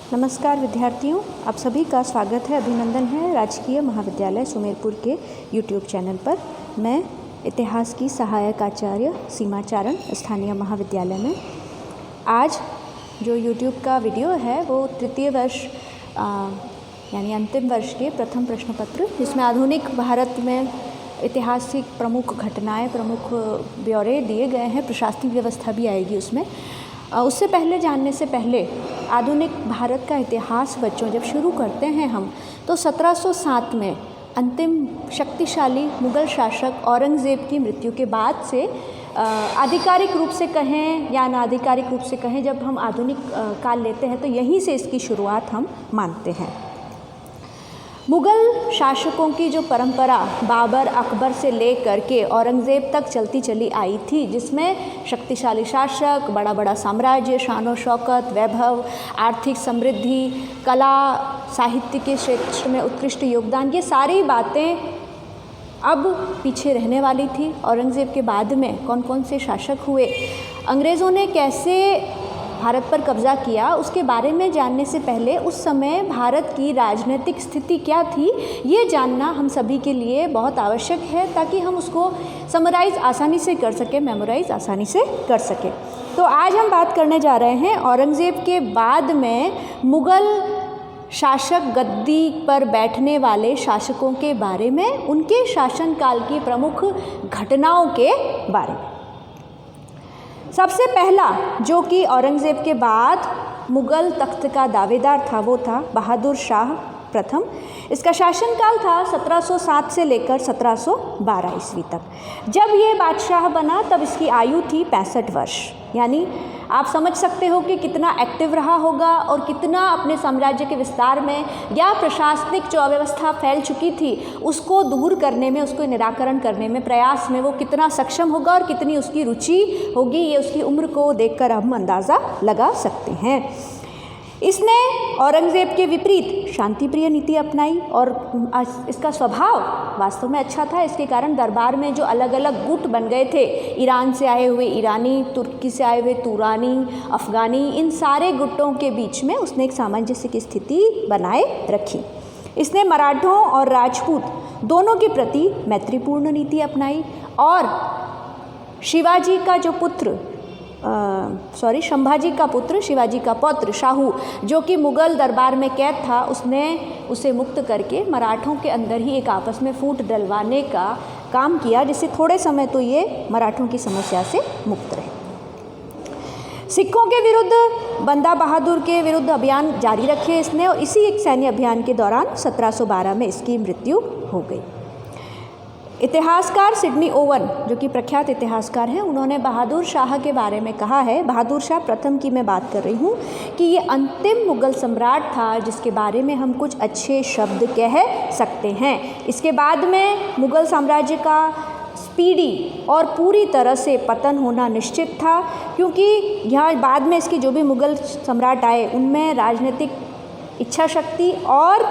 नमस्कार विद्यार्थियों, आप सभी का स्वागत है, अभिनंदन है राजकीय महाविद्यालय सुमेरपुर के यूट्यूब चैनल पर। मैं इतिहास की सहायक आचार्य सीमा चारण स्थानीय महाविद्यालय में। आज जो यूट्यूब का वीडियो है वो तृतीय वर्ष यानी अंतिम वर्ष के प्रथम प्रश्न पत्र, जिसमें आधुनिक भारत में ऐतिहासिक प्रमुख घटनाएं, प्रमुख ब्यौरे दिए गए हैं, प्रशासनिक व्यवस्था भी आएगी उसमें। उससे पहले जानने से पहले आधुनिक भारत का इतिहास बच्चों जब शुरू करते हैं हम, तो 1707 में अंतिम शक्तिशाली मुग़ल शासक औरंगज़ेब की मृत्यु के बाद से आधिकारिक रूप से कहें या अनाधिकारिक रूप से कहें, जब हम आधुनिक काल लेते हैं तो यहीं से इसकी शुरुआत हम मानते हैं। मुग़ल शासकों की जो परंपरा बाबर, अकबर से लेकर के औरंगज़ेब तक चलती चली आई थी, जिसमें शक्तिशाली शासक, बड़ा बड़ा साम्राज्य, शान और शौकत, वैभव, आर्थिक समृद्धि, कला साहित्य के क्षेत्र में उत्कृष्ट योगदान, ये सारी बातें अब पीछे रहने वाली थी। औरंगज़ेब के बाद में कौन कौन से शासक हुए, अंग्रेज़ों ने कैसे भारत पर कब्ज़ा किया, उसके बारे में जानने से पहले उस समय भारत की राजनीतिक स्थिति क्या थी, ये जानना हम सभी के लिए बहुत आवश्यक है, ताकि हम उसको समराइज़ आसानी से कर सकें, मेमोराइज़ आसानी से कर सकें। तो आज हम बात करने जा रहे हैं औरंगज़ेब के बाद में मुग़ल शासक गद्दी पर बैठने वाले शासकों के बारे में, उनके शासनकाल की प्रमुख घटनाओं के बारे में। सबसे पहला जो कि औरंगज़ेब के बाद मुग़ल तख्त का दावेदार था, वो था बहादुर शाह प्रथम। इसका शासनकाल था 1707 से लेकर 1712 ईस्वी तक। जब ये बादशाह बना तब इसकी आयु थी 65 वर्ष। यानी आप समझ सकते हो कि कितना एक्टिव रहा होगा और कितना अपने साम्राज्य के विस्तार में या प्रशासनिक जो अव्यवस्था फैल चुकी थी उसको दूर करने में, उसको निराकरण करने में, प्रयास में वो कितना सक्षम होगा और कितनी उसकी रुचि होगी, ये उसकी उम्र को देखकर हम अंदाज़ा लगा सकते हैं। इसने औरंगज़ेब के विपरीत शांतिप्रिय नीति अपनाई और इसका स्वभाव वास्तव में अच्छा था। इसके कारण दरबार में जो अलग अलग गुट बन गए थे, ईरान से आए हुए ईरानी, तुर्की से आए हुए तुरानी, अफ़गानी, इन सारे गुटों के बीच में उसने एक सामंजस्य की स्थिति बनाए रखी। इसने मराठों और राजपूत दोनों के प्रति मैत्रीपूर्ण नीति अपनाई और शिवाजी का जो पुत्र संभाजी का पुत्र, शिवाजी का पौत्र शाहू, जो कि मुग़ल दरबार में कैद था, उसने उसे मुक्त करके मराठों के अंदर ही एक आपस में फूट डलवाने का काम किया, जिससे थोड़े समय तो ये मराठों की समस्या से मुक्त रहे। सिखों के विरुद्ध, बंदा बहादुर के विरुद्ध अभियान जारी रखे इसने, और इसी एक सैन्य अभियान के दौरान 1712 में इसकी मृत्यु हो गई। इतिहासकार सिडनी ओवन, जो कि प्रख्यात इतिहासकार हैं, उन्होंने बहादुर शाह के बारे में कहा है, बहादुर शाह प्रथम की मैं बात कर रही हूँ, कि ये अंतिम मुग़ल सम्राट था जिसके बारे में हम कुछ अच्छे शब्द कह सकते हैं। इसके बाद में मुग़ल साम्राज्य का स्पीडी और पूरी तरह से पतन होना निश्चित था, क्योंकि यहाँ बाद में इसके जो भी मुग़ल सम्राट आए उनमें राजनीतिक इच्छा शक्ति और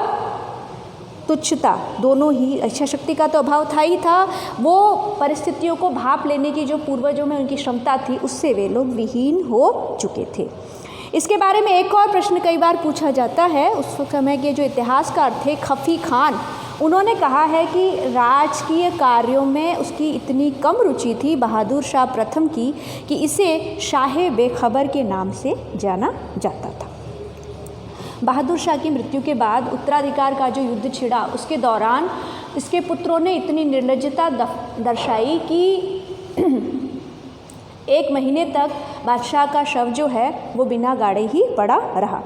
तुच्छता, दोनों ही, इच्छा शक्ति का तो अभाव था ही था, वो परिस्थितियों को भांप लेने की जो पूर्वजों में उनकी क्षमता थी, उससे वे लोग विहीन हो चुके थे। इसके बारे में एक और प्रश्न कई बार पूछा जाता है। उस समय के जो इतिहासकार थे खफ़ी खान, उन्होंने कहा है कि राजकीय कार्यों में उसकी इतनी कम रुचि थी बहादुर शाह प्रथम की, कि इसे शाह बेखबर के नाम से जाना जाता था। बहादुर शाह की मृत्यु के बाद उत्तराधिकार का जो युद्ध छिड़ा, उसके दौरान इसके पुत्रों ने इतनी निर्लज्जता दर्शाई कि 1 महीने तक बादशाह का शव जो है वो बिना गाड़े ही पड़ा रहा।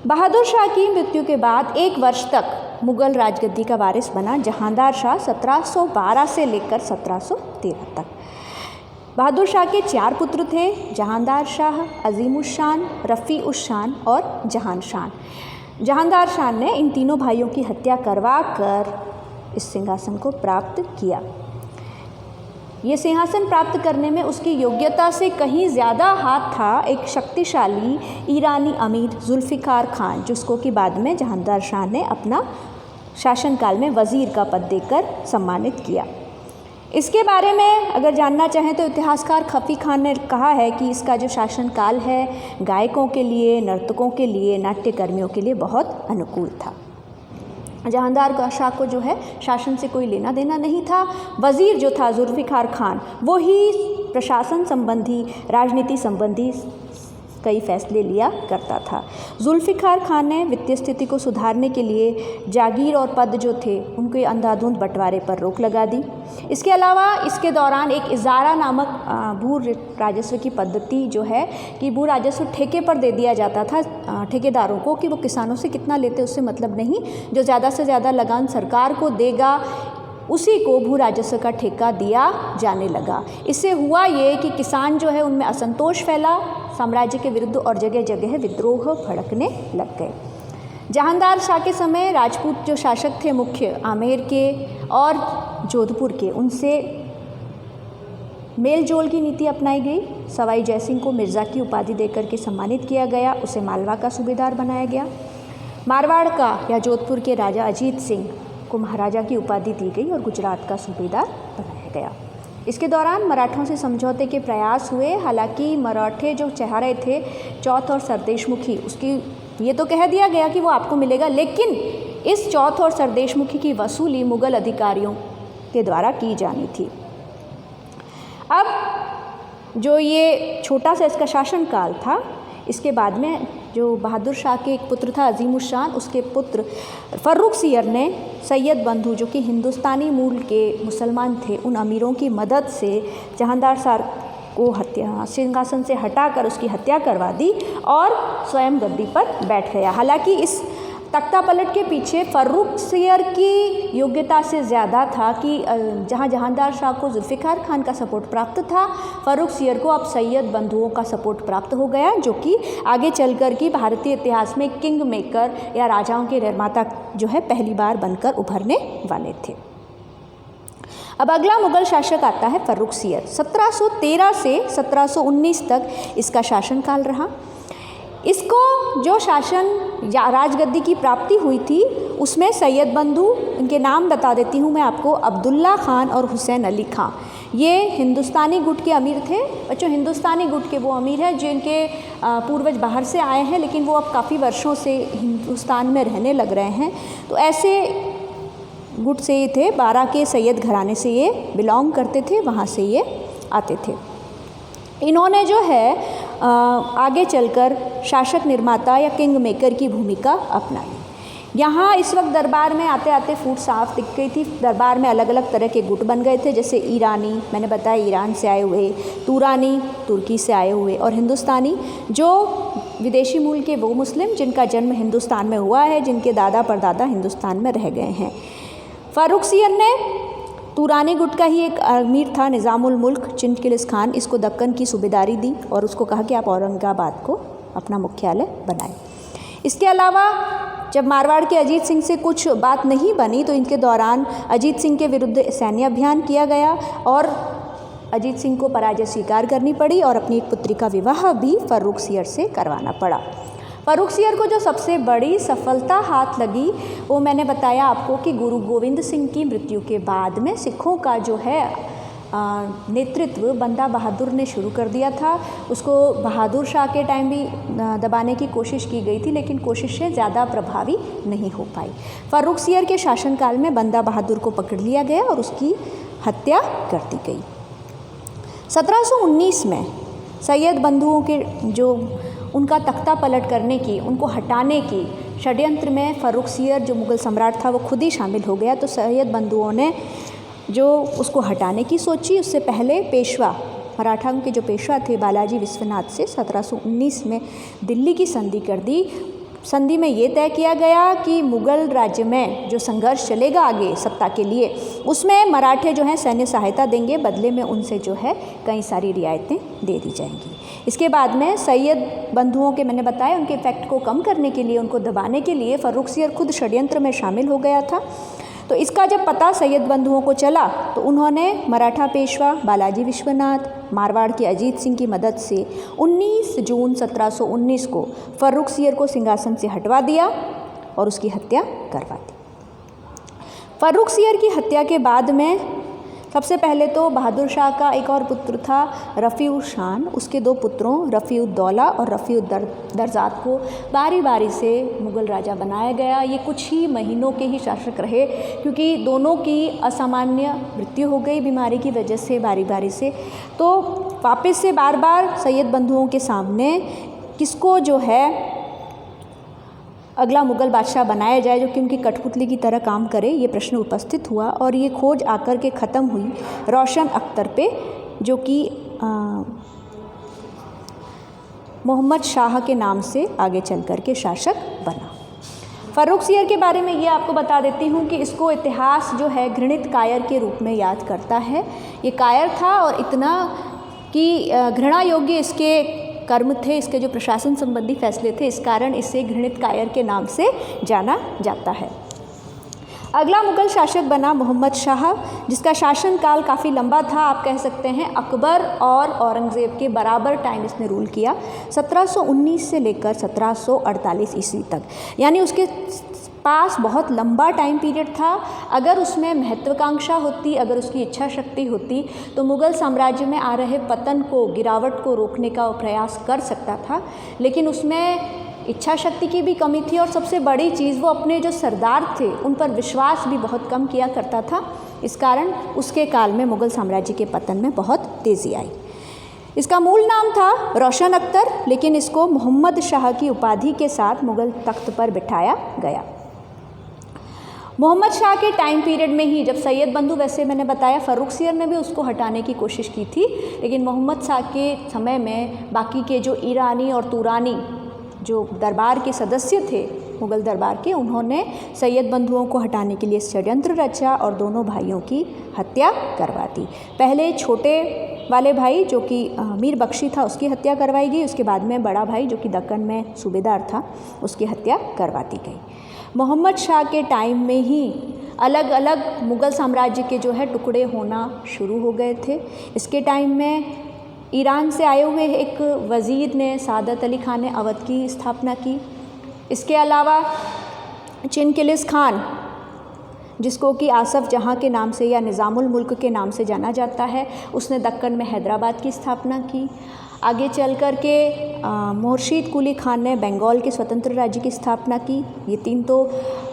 बहादुर शाह की मृत्यु के बाद 1 वर्ष तक मुग़ल राजगद्दी का वारिस बना जहांदार शाह 1712 से लेकर 1713 तक। बहादुर शाह के 4 पुत्र थे, जहांदार शाह, अज़ीमुशान, रफ़ीउशान और जहान शान। जहांदार शाह ने इन तीनों भाइयों की हत्या करवा कर इस सिंहासन को प्राप्त किया। ये सिंहासन प्राप्त करने में उसकी योग्यता से कहीं ज़्यादा हाथ था एक शक्तिशाली ईरानी अमीर जुल्फ़िकार खान, जिसको कि बाद में जहांदार शाह ने अपना शासनकाल में वज़ीर का पद देकर सम्मानित किया। इसके बारे में अगर जानना चाहें तो इतिहासकार खफी खान ने कहा है कि इसका जो शासनकाल है गायकों के लिए, नर्तकों के लिए, नाट्यकर्मियों के लिए बहुत अनुकूल था। जहांगीर शाह को जो है शासन से कोई लेना देना नहीं था। वज़ीर जो था जुल्फ़िकार खान, वो ही प्रशासन संबंधी, राजनीति संबंधी कई फैसले लिया करता था। जुल्फ़िकार खान ने वित्तीय स्थिति को सुधारने के लिए जागीर और पद जो थे उनके अंधाधुंध बंटवारे पर रोक लगा दी। इसके अलावा इसके दौरान एक इजारा नामक भू राजस्व की पद्धति जो है कि भू राजस्व ठेके पर दे दिया जाता था ठेकेदारों को, कि वो किसानों से कितना लेते उससे मतलब नहीं, जो ज़्यादा से ज़्यादा लगान सरकार को देगा उसी को भू राजस्व का ठेका दिया जाने लगा। इससे हुआ ये कि किसान जो है उनमें असंतोष फैला, साम्राज्य के विरुद्ध और जगह जगह विद्रोह भड़कने लग गए। जहांगीर शाह के समय राजपूत जो शासक थे मुख्य आमेर के और जोधपुर के, उनसे मेल जोल की नीति अपनाई गई। सवाई जयसिंह को मिर्ज़ा की उपाधि देकर के सम्मानित किया गया, उसे मालवा का सूबेदार बनाया गया। मारवाड़ का या जोधपुर के राजा अजीत सिंह को महाराजा की उपाधि दी गई और गुजरात का सूबेदार बनाया गया। इसके दौरान मराठों से समझौते के प्रयास हुए। हालांकि मराठे जो चाह रहे थे चौथ और सरदेशमुखी, उसकी ये तो कह दिया गया कि वो आपको मिलेगा, लेकिन इस चौथ और सरदेशमुखी की वसूली मुग़ल अधिकारियों के द्वारा की जानी थी। अब जो ये छोटा सा इसका शासनकाल था, इसके बाद में जो बहादुर शाह के एक पुत्र था अजीमुशान, उसके पुत्र फर्रुख सियर ने सैयद बंधु जो कि हिंदुस्तानी मूल के मुसलमान थे, उन अमीरों की मदद से जहांगीर शाह को सिंहासन से हटाकर उसकी हत्या करवा दी और स्वयं गद्दी पर बैठ गया। हालांकि इस तख्ता पलट के पीछे फर्रुख सियर की योग्यता से ज़्यादा था कि जहां जहांगीर शाह को जुल्फ़िकार खान का सपोर्ट प्राप्त था, फर्रुख सियर को अब सैयद बंधुओं का सपोर्ट प्राप्त हो गया, जो कि आगे चलकर की भारतीय इतिहास में किंग मेकर या राजाओं के निर्माता जो है पहली बार बनकर उभरने वाले थे। अब अगला मुग़ल शासक आता है फर्रुख सियर। 1713 से 1719 तक इसका शासनकाल रहा। इसको जो शासन या राजगद्दी की प्राप्ति हुई थी उसमें सैयद बंधु, इनके नाम बता देती हूँ मैं आपको, अब्दुल्ला खान और हुसैन अली खां, ये हिंदुस्तानी गुट के अमीर थे। बच्चों, हिंदुस्तानी गुट के वो अमीर हैं जिनके पूर्वज बाहर से आए हैं, लेकिन वो अब काफ़ी वर्षों से हिंदुस्तान में रहने लग रहे हैं। तो ऐसे गुट से ये थे, 12 के सैयद घराने से ये बिलोंग करते थे, वहाँ से ये आते थे। इन्होंने जो है आगे चलकर शासक निर्माता या किंग मेकर की भूमिका अपनाई। यहाँ इस वक्त दरबार में आते आते फूट साफ दिख गई थी। दरबार में अलग अलग तरह के गुट बन गए थे, जैसे ईरानी, मैंने बताया ईरान से आए हुए, तुरानी तुर्की से आए हुए, और हिंदुस्तानी जो विदेशी मूल के वो मुस्लिम जिनका जन्म हिंदुस्तान में हुआ है, जिनके दादा परदादा हिंदुस्तान में रह गए हैं। फर्रुख सियर ने तुरानी गुट का ही एक अमीर था निज़ामुल मुल्क चिनकिलिस खान, इसको दक्कन की सूबेदारी दी और उसको कहा कि आप औरंगाबाद को अपना मुख्यालय बनाएं। इसके अलावा जब मारवाड़ के अजीत सिंह से कुछ बात नहीं बनी तो इनके दौरान अजीत सिंह के विरुद्ध सैन्य अभियान किया गया और अजीत सिंह को पराजय स्वीकार करनी पड़ी और अपनी एक पुत्री का विवाह भी फर्रुख सियर से करवाना पड़ा। फर्रुख सियर को जो सबसे बड़ी सफलता हाथ लगी वो मैंने बताया आपको कि गुरु गोविंद सिंह की मृत्यु के बाद में सिखों का जो है नेतृत्व बंदा बहादुर ने शुरू कर दिया था। उसको बहादुर शाह के टाइम भी दबाने की कोशिश की गई थी, लेकिन कोशिशें ज़्यादा प्रभावी नहीं हो पाई। फर्रुख सियर के शासनकाल में बंदा बहादुर को पकड़ लिया गया और उसकी हत्या कर दी गई। 1719 में सैयद बंधुओं के जो उनका तख्ता पलट करने की, उनको हटाने की षड्यंत्र में फर्रुख सियर जो मुग़ल सम्राट था वो खुद ही शामिल हो गया। तो सैयद बंधुओं ने जो उसको हटाने की सोची, उससे पहले पेशवा, मराठाओं के जो पेशवा थे बालाजी विश्वनाथ से 1719 में दिल्ली की संधि कर दी। संधि में ये तय किया गया कि मुग़ल राज्य में जो संघर्ष चलेगा आगे सत्ता के लिए, उसमें मराठे जो हैं सैन्य सहायता देंगे, बदले में उनसे जो है कई सारी रियायतें दे दी जाएंगी। इसके बाद में सैयद बंधुओं के मैंने बताया उनके इफेक्ट को कम करने के लिए, उनको दबाने के लिए फर्रुख सियर खुद षड्यंत्र में शामिल हो गया था। तो इसका जब पता सैयद बंधुओं को चला तो उन्होंने मराठा पेशवा बालाजी विश्वनाथ, मारवाड़ के अजीत सिंह की मदद से 19 जून 1719 को फर्रुख सियर को सिंहासन से हटवा दिया और उसकी हत्या करवा दी। फर्रुख सियर की हत्या के बाद में सबसे पहले तो बहादुर शाह का एक और पुत्र था रफ़ी-उल-शान, उसके 2 पुत्रों रफ़ी-उद-दौला और रफ़ी-उद-दरज़ात को बारी बारी से मुग़ल राजा बनाया गया। ये कुछ ही महीनों के ही शासक रहे क्योंकि दोनों की असामान्य मृत्यु हो गई बीमारी की वजह से बारी बारी से। तो वापस से बार बार सैयद बंधुओं के सामने किसको जो है अगला मुग़ल बादशाह बनाया जाए जो कि उनकी कठपुतली की तरह काम करे, ये प्रश्न उपस्थित हुआ और ये खोज आकर के ख़त्म हुई रोशन अख्तर पे, जो कि मोहम्मद शाह के नाम से आगे चल कर के शासक बना। फ़र्रुखसियर के बारे में ये आपको बता देती हूँ कि इसको इतिहास जो है घृणित कायर के रूप में याद करता है। ये कायर था और इतना कि घृणा योग्य इसके कर्म थे, इसके जो प्रशासन संबंधी फैसले थे, इस कारण इसे घृणित कायर के नाम से जाना जाता है। अगला मुग़ल शासक बना मोहम्मद शाह, जिसका शासन काल काफ़ी लंबा था। आप कह सकते हैं अकबर और औरंगज़ेब के बराबर टाइम इसने रूल किया, 1719 से लेकर 1748 ईस्वी तक, यानी उसके पास बहुत लंबा टाइम पीरियड था। अगर उसमें महत्वाकांक्षा होती, अगर उसकी इच्छा शक्ति होती तो मुग़ल साम्राज्य में आ रहे पतन को, गिरावट को रोकने का वो प्रयास कर सकता था, लेकिन उसमें इच्छा शक्ति की भी कमी थी और सबसे बड़ी चीज़ वो अपने जो सरदार थे उन पर विश्वास भी बहुत कम किया करता था। इस कारण उसके काल में मुग़ल साम्राज्य के पतन में बहुत तेज़ी आई। इसका मूल नाम था रोशन अख्तर, लेकिन इसको मोहम्मद शाह की उपाधि के साथ मुग़ल तख्त पर बिठाया गया। मोहम्मद शाह के टाइम पीरियड में ही, जब सैयद बंधु, वैसे मैंने बताया फ़र्रुखसियर ने भी उसको हटाने की कोशिश की थी, लेकिन मोहम्मद शाह के समय में बाकी के जो ईरानी और तुरानी जो दरबार के सदस्य थे मुग़ल दरबार के, उन्होंने सैयद बंधुओं को हटाने के लिए षड्यंत्र रचा और दोनों भाइयों की हत्या करवा दी। पहले छोटे वाले भाई जो कि मीर बख्शी था उसकी हत्या करवाई गई, उसके बाद में बड़ा भाई जो कि दक्कन में सूबेदार था उसकी हत्या करवा दी गई। मोहम्मद शाह के टाइम में ही अलग अलग मुग़ल साम्राज्य के जो है टुकड़े होना शुरू हो गए थे। इसके टाइम में ईरान से आए हुए एक वज़ीर ने, सादत अली खान ने अवध की स्थापना की। इसके अलावा चिनकिलिस खान, जिसको कि आसफ़ जहाँ के नाम से या निज़ामुल मुल्क के नाम से जाना जाता है, उसने दक्कन में हैदराबाद की स्थापना की। आगे चल कर के मुर्शीद कुली खान ने बंगाल के स्वतंत्र राज्य की स्थापना की। ये 3 तो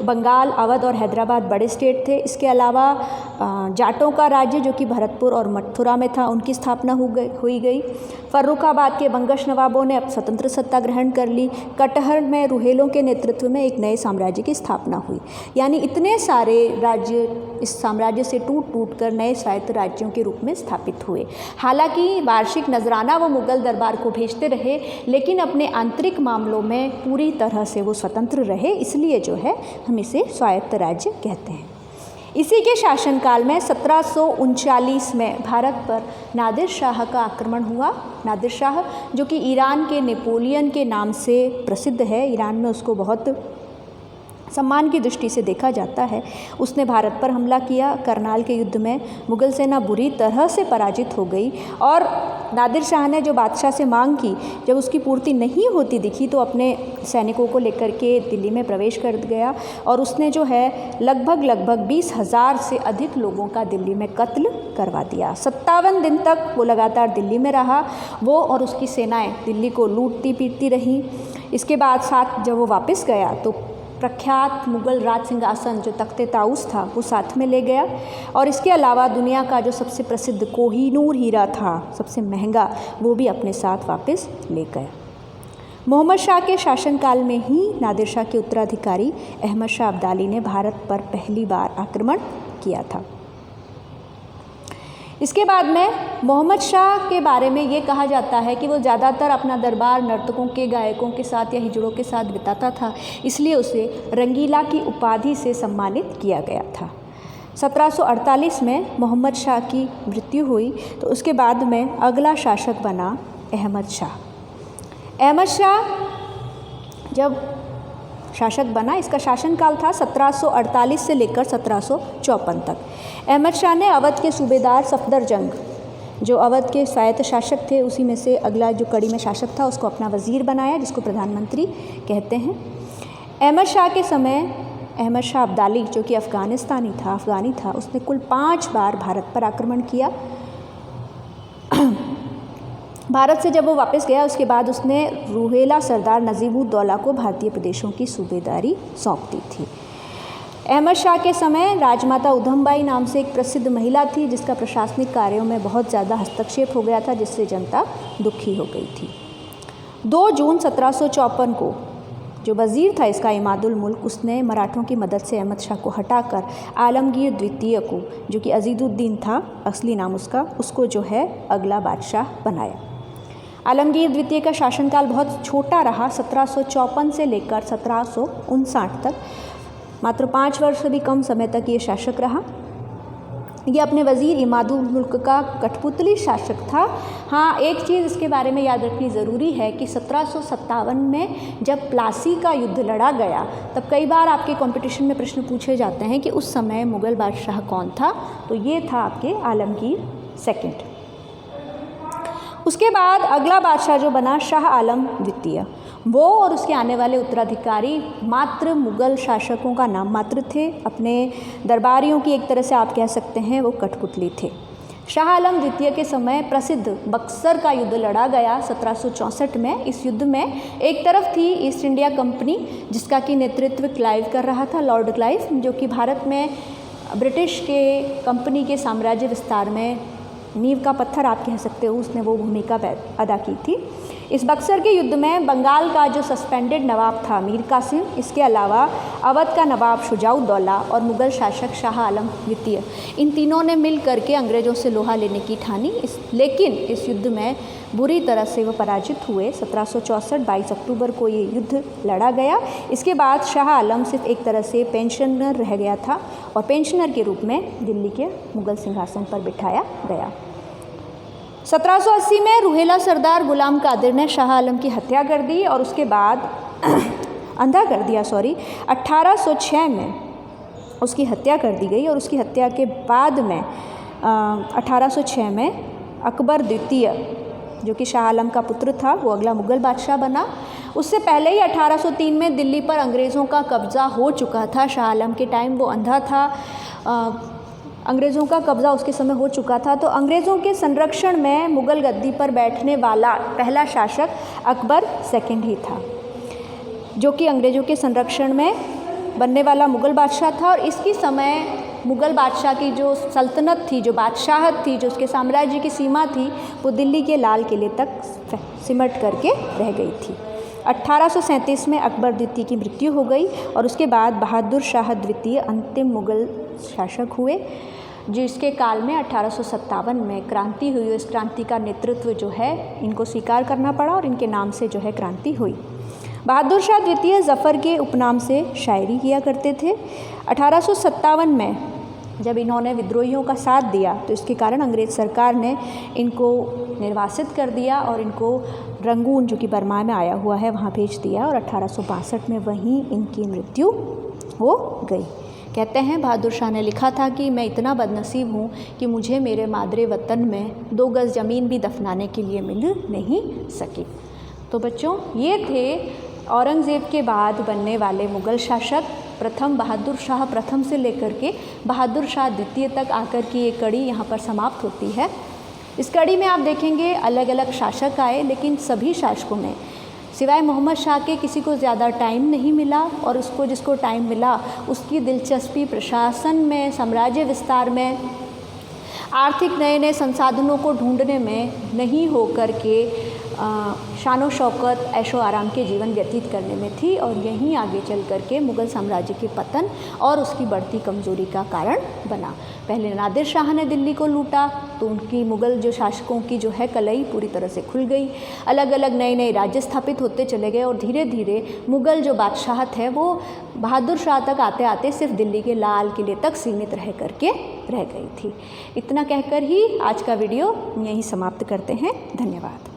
बंगाल, अवध और हैदराबाद बड़े स्टेट थे। इसके अलावा जाटों का राज्य जो कि भरतपुर और मथुरा में था, उनकी स्थापना हुई गई। फ़र्रुखाबाद के बंगश नवाबों ने अब स्वतंत्र सत्ता ग्रहण कर ली। कटहर में रुहेलों के नेतृत्व में एक नए साम्राज्य की स्थापना हुई। यानी इतने सारे राज्य इस साम्राज्य से टूट टूट कर नए स्वायत्त राज्यों के रूप में स्थापित हुए। हालांकि वार्षिक नजराना वो मुग़ल दरबार को भेजते रहे, लेकिन अपने आंतरिक मामलों में पूरी तरह से वो स्वतंत्र रहे, इसलिए जो है हम इसे स्वायत्त राज्य कहते हैं। इसी के शासनकाल में 1739 में भारत पर नादिर शाह का आक्रमण हुआ। नादिर शाह जो कि ईरान के नेपोलियन के नाम से प्रसिद्ध है, ईरान में उसको बहुत सम्मान की दृष्टि से देखा जाता है, उसने भारत पर हमला किया। करनाल के युद्ध में मुग़ल सेना बुरी तरह से पराजित हो गई और नादिर शाह ने जो बादशाह से मांग की, जब उसकी पूर्ति नहीं होती दिखी तो अपने सैनिकों को लेकर के दिल्ली में प्रवेश कर गया और उसने जो है लगभग 20,000 से अधिक लोगों का दिल्ली में कत्ल करवा दिया। 57 दिन तक वो लगातार दिल्ली में रहा। वो और उसकी सेनाएं दिल्ली को लूटती पीटती रहीं। इसके बाद जब वो वापस गया तो प्रख्यात मुग़ल राज सिंहासन जो तख्ते ताऊस था वो साथ में ले गया और इसके अलावा दुनिया का जो सबसे प्रसिद्ध कोहिनूर हीरा था, सबसे महंगा, वो भी अपने साथ वापस ले गया। मोहम्मद शाह के शासनकाल में ही नादिर शाह के उत्तराधिकारी अहमद शाह अब्दाली ने भारत पर पहली बार आक्रमण किया था। इसके बाद में मोहम्मद शाह के बारे में ये कहा जाता है कि वो ज़्यादातर अपना दरबार नर्तकों के, गायकों के साथ या हिजड़ों के साथ बिताता था, इसलिए उसे रंगीला की उपाधि से सम्मानित किया गया था। 1748 में मोहम्मद शाह की मृत्यु हुई तो उसके बाद में अगला शासक बना अहमद शाह। अहमद शाह जब शासक बना, इसका शासनकाल था 1748 से लेकर 1754 तक। अहमद शाह ने अवध के सूबेदार सफदरजंग, जो अवध के स्वायत्त शासक थे, उसी में से अगला जो कड़ी में शासक था, उसको अपना वज़ीर बनाया, जिसको प्रधानमंत्री कहते हैं। अहमद शाह के समय अहमद शाह अब्दाली जो कि अफ़गानी था, उसने कुल 5 बार भारत पर आक्रमण किया। भारत से जब वो वापस गया उसके बाद उसने रूहेला सरदार नजीबुद्दौला को भारतीय प्रदेशों की सूबेदारी सौंप दी थी। अहमद शाह के समय राजमाता उधमबाई नाम से एक प्रसिद्ध महिला थी जिसका प्रशासनिक कार्यों में बहुत ज़्यादा हस्तक्षेप हो गया था, जिससे जनता दुखी हो गई थी। 2 जून 1754 को जो वज़ीर था इसका इमादुल मुल्क, उसने मराठों की मदद से अहमद शाह को हटाकर आलमगीर द्वितीय को, जो कि अजीज़ुद्दीन था असली नाम उसका, उसको जो है अगला बादशाह बनाया। आलमगीर द्वितीय का शासनकाल बहुत छोटा रहा, 1754 से लेकर 1759 तक, मात्र 5 वर्ष से भी कम समय तक ये शासक रहा। ये अपने वज़ीर इमादुल मुल्क का कठपुतली शासक था। हाँ, एक चीज़ इसके बारे में याद रखनी ज़रूरी है कि 1757 में जब प्लासी का युद्ध लड़ा गया तब कई बार आपके कंपटीशन में प्रश्न पूछे जाते हैं कि उस समय मुग़ल बादशाह कौन था, तो ये था आपके आलमगीर सेकंड। उसके बाद अगला बादशाह जो बना शाह आलम द्वितीय, वो और उसके आने वाले उत्तराधिकारी मात्र मुग़ल शासकों का नाम मात्र थे, अपने दरबारियों की एक तरह से आप कह सकते हैं वो कठपुतली थे। शाह आलम द्वितीय के समय प्रसिद्ध बक्सर का युद्ध लड़ा गया 1764 में। इस युद्ध में एक तरफ थी ईस्ट इंडिया कंपनी जिसका कि नेतृत्व क्लाइव कर रहा था, लॉर्ड क्लाइव, जो कि भारत में ब्रिटिश के कंपनी के साम्राज्य विस्तार में नींव का पत्थर आप कह सकते हो, उसने वो भूमिका अदा की थी। इस बक्सर के युद्ध में बंगाल का जो सस्पेंडेड नवाब था मीर कासिम, इसके अलावा अवध का नवाब शुजाउद्दौला और मुग़ल शासक शाह आलम द्वितीय, इन तीनों ने मिल करके अंग्रेज़ों से लोहा लेने की ठानी। लेकिन इस युद्ध में बुरी तरह से वो पराजित हुए। 1764 22 अक्टूबर को ये युद्ध लड़ा गया। इसके बाद शाह आलम सिर्फ एक तरह से पेंशनर रह गया था और पेंशनर के रूप में दिल्ली के मुग़ल सिंहासन पर बिठाया गया। 1780 में रूहेला सरदार गुलाम कादिर ने शाह आलम की हत्या कर दी और उसके बाद अंधा कर दिया 1806 में उसकी हत्या कर दी गई और उसकी हत्या के बाद में 1806 में अकबर द्वितीय, जो कि शाह आलम का पुत्र था, वो अगला मुग़ल बादशाह बना। उससे पहले ही 1803 में दिल्ली पर अंग्रेज़ों का कब्ज़ा हो चुका था। शाह आलम के टाइम वो अंधा था, अंग्रेज़ों का कब्ज़ा उसके समय हो चुका था। तो अंग्रेज़ों के संरक्षण में मुग़ल गद्दी पर बैठने वाला पहला शासक अकबर सेकंड ही था, जो कि अंग्रेज़ों के संरक्षण में बनने वाला मुग़ल बादशाह था। और इसकी समय मुग़ल बादशाह की जो सल्तनत थी, जो बादशाहत थी, जो उसके साम्राज्य की सीमा थी, वो दिल्ली के लाल किले तक सिमट करके रह गई थी। 1837 में अकबर द्वितीय की मृत्यु हो गई और उसके बाद बहादुर शाह द्वितीय अंतिम मुग़ल शासक हुए, जिसके काल में 1857 में क्रांति हुई। इस क्रांति का नेतृत्व जो है इनको स्वीकार करना पड़ा और इनके नाम से जो है क्रांति हुई। बहादुर शाह द्वितीय ज़फ़र के उपनाम से शायरी किया करते थे। 1857 में जब इन्होंने विद्रोहियों का साथ दिया तो इसके कारण अंग्रेज़ सरकार ने इनको निर्वासित कर दिया और इनको रंगून, जो कि बर्मा में आया हुआ है, वहाँ भेज दिया और 1862 में वहीं इनकी मृत्यु हो गई। कहते हैं बहादुर शाह ने लिखा था कि मैं इतना बदनसीब हूँ कि मुझे मेरे मादरे वतन में 2 गज़ ज़मीन भी दफनाने के लिए मिल नहीं सकी। तो बच्चों, ये थे औरंगज़ेब के बाद बनने वाले मुग़ल शासक। प्रथम बहादुर शाह प्रथम से लेकर के बहादुर शाह द्वितीय तक आकर की ये कड़ी यहाँ पर समाप्त होती है। इस कड़ी में आप देखेंगे अलग अलग शासक आए, लेकिन सभी शासकों में सिवाय मोहम्मद शाह के किसी को ज़्यादा टाइम नहीं मिला और उसको जिसको टाइम मिला उसकी दिलचस्पी प्रशासन में, साम्राज्य विस्तार में, आर्थिक नए नए संसाधनों को ढूंढने में नहीं हो कर के शानो शौकत, ऐशो आराम के जीवन व्यतीत करने में थी। और यहीं आगे चल कर के मुग़ल साम्राज्य के पतन और उसकी बढ़ती कमज़ोरी का कारण बना। पहले नादिर शाह ने दिल्ली को लूटा तो उनकी मुग़ल जो शासकों की जो है कलई पूरी तरह से खुल गई। अलग अलग नए नए राज्य स्थापित होते चले गए और धीरे धीरे मुग़ल जो बादशाहत है वो बहादुर शाह तक आते आते सिर्फ दिल्ली के लाल किले तक सीमित रह गई थी। इतना कहकर ही आज का वीडियो यहीं समाप्त करते हैं। धन्यवाद।